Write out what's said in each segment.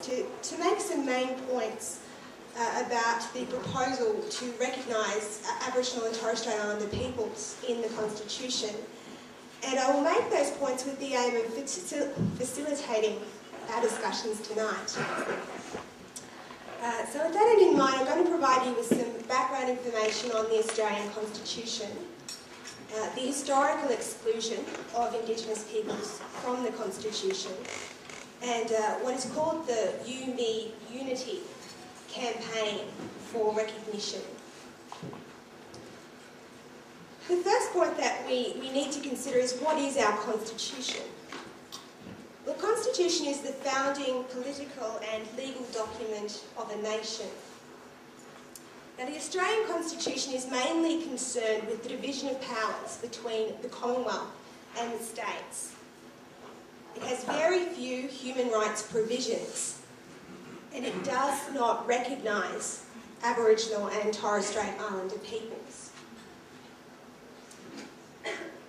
to make some main points about the proposal to recognise Aboriginal and Torres Strait Islander peoples in the Constitution. And I will make those points with the aim of facilitating our discussions tonight. So with that end in mind, I'm going to provide you with some background information on the Australian Constitution, the historical exclusion of Indigenous peoples from the Constitution, and what is called the You-Me Unity campaign for recognition. The first point that we need to consider is, what is our Constitution? The Constitution is the founding political and legal document of a nation. Now, the Australian Constitution is mainly concerned with the division of powers between the Commonwealth and the states. It has very few human rights provisions, and it does not recognise Aboriginal and Torres Strait Islander peoples.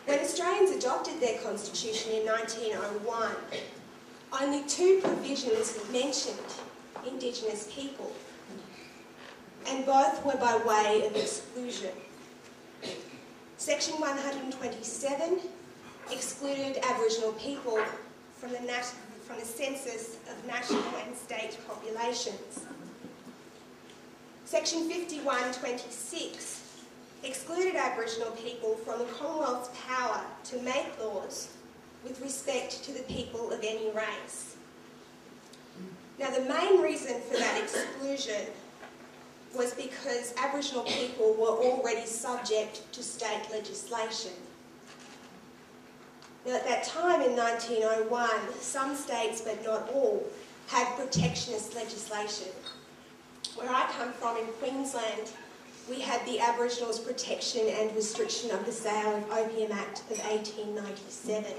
When Australians adopted their constitution in 1901, only two provisions mentioned Indigenous people, and both were by way of exclusion. Section 127 excluded Aboriginal people from the census of national and state populations. Section 5126 excluded Aboriginal people from the Commonwealth's power to make laws with respect to the people of any race. Now, the main reason for that exclusion was because Aboriginal people were already subject to state legislation. Now, at that time in 1901, some states, but not all, had protectionist legislation. Where I come from in Queensland, we had the Aboriginals Protection and Restriction of the Sale of Opium Act of 1897.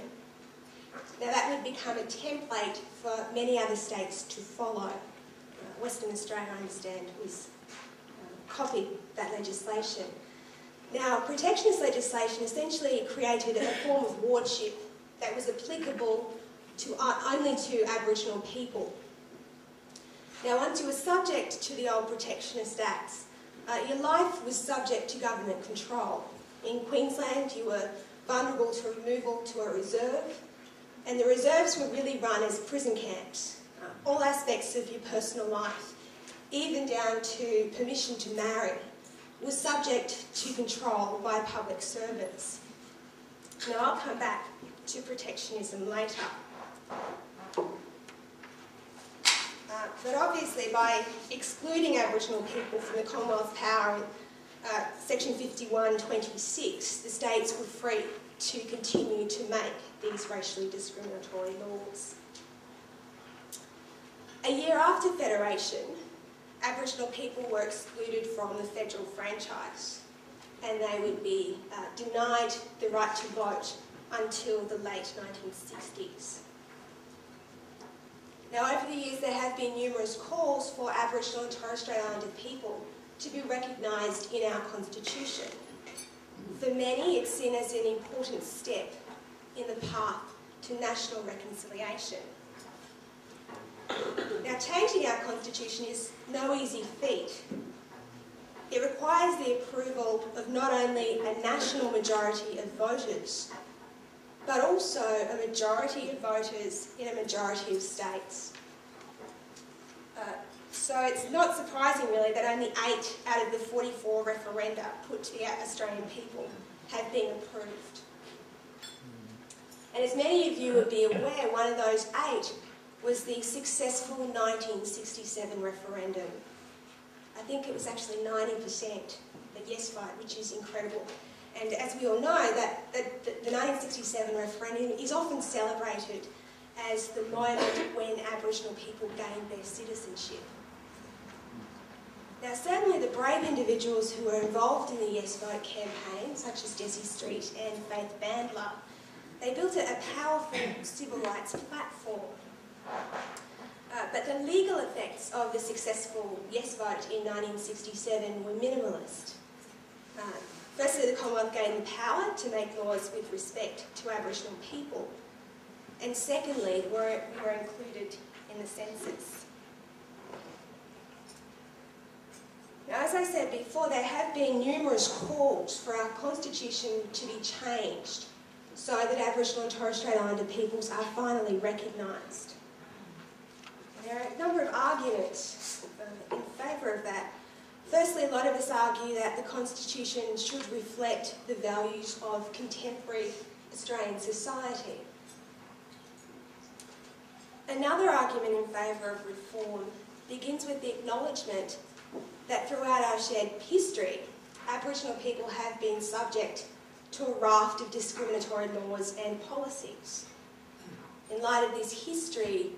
Now, that would become a template for many other states to follow. Western Australia, I understand, was copied that legislation. Now, protectionist legislation essentially created a form of wardship that was applicable only to Aboriginal people. Now, once you were subject to the old protectionist acts, your life was subject to government control. In Queensland, you were vulnerable to removal to a reserve, and the reserves were really run as prison camps. All aspects of your personal life, even down to permission to marry, was subject to control by public servants. Now, I'll come back to protectionism later. But obviously, by excluding Aboriginal people from the Commonwealth power in Section 5126, the states were free to continue to make these racially discriminatory laws. A year after Federation, Aboriginal people were excluded from the federal franchise, and they would be denied the right to vote until the late 1960s. Now, over the years, there have been numerous calls for Aboriginal and Torres Strait Islander people to be recognised in our Constitution. For many, it's seen as an important step in the path to national reconciliation. Now, changing our Constitution is no easy feat. It requires the approval of not only a national majority of voters, but also a majority of voters in a majority of states. So it's not surprising, really, that only 8 out of the 44 referenda put to the Australian people have been approved. And as many of you would be aware, one of those 8 was the successful 1967 referendum. I think it was actually 90% the yes vote, which is incredible. And as we all know, that the 1967 referendum is often celebrated as the moment when Aboriginal people gained their citizenship. Now, certainly the brave individuals who were involved in the Yes Vote campaign, such as Jessie Street and Faith Bandler, they built a powerful civil rights platform. But the legal effects of the successful Yes Vote in 1967 were minimalist. Firstly, the Commonwealth gained the power to make laws with respect to Aboriginal people. And secondly, we were included in the census. Now, as I said before, there have been numerous calls for our constitution to be changed so that Aboriginal and Torres Strait Islander peoples are finally recognised. There are a number of arguments in favour of that. Firstly, a lot of us argue that the Constitution should reflect the values of contemporary Australian society. Another argument in favour of reform begins with the acknowledgement that throughout our shared history, Aboriginal people have been subject to a raft of discriminatory laws and policies. In light of this history,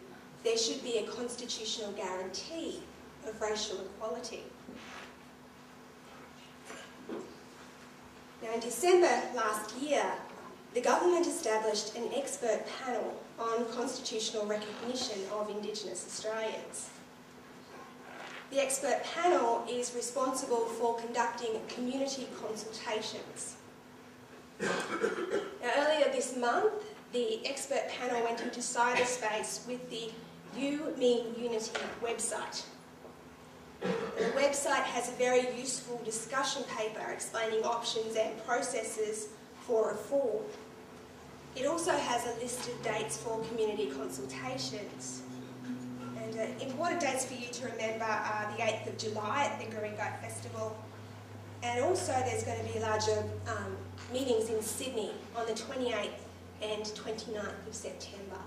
there should be a constitutional guarantee of racial equality. Now, in December last year, the government established an expert panel on constitutional recognition of Indigenous Australians. The expert panel is responsible for conducting community consultations. Now, earlier this month, the expert panel went into cyberspace with the You Mean Unity website. The website has a very useful discussion paper explaining options and processes for reform. It also has a list of dates for community consultations. And important dates for you to remember are the 8th of July at the Guringai Festival, and also there's going to be larger meetings in Sydney on the 28th and 29th of September.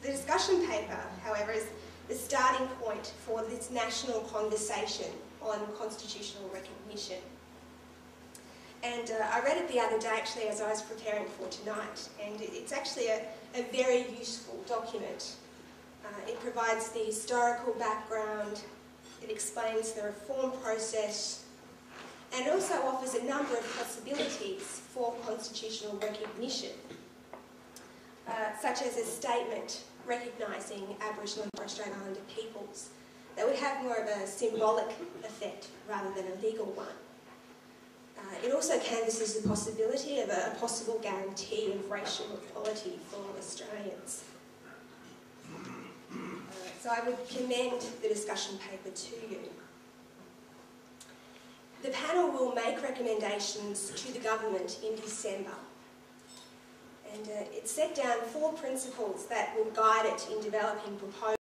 The discussion paper, however, is the starting point for this national conversation on constitutional recognition. And I read it the other day actually as I was preparing for tonight, and it's actually a very useful document. It provides the historical background, it explains the reform process, and also offers a number of possibilities for constitutional recognition, such as a statement recognising Aboriginal and Torres Strait Islander peoples that would have more of a symbolic effect rather than a legal one. It also canvasses the possibility of a possible guarantee of racial equality for all Australians. So I would commend the discussion paper to you. The panel will make recommendations to the government in December, and it set down 4 principles that will guide it in developing proposals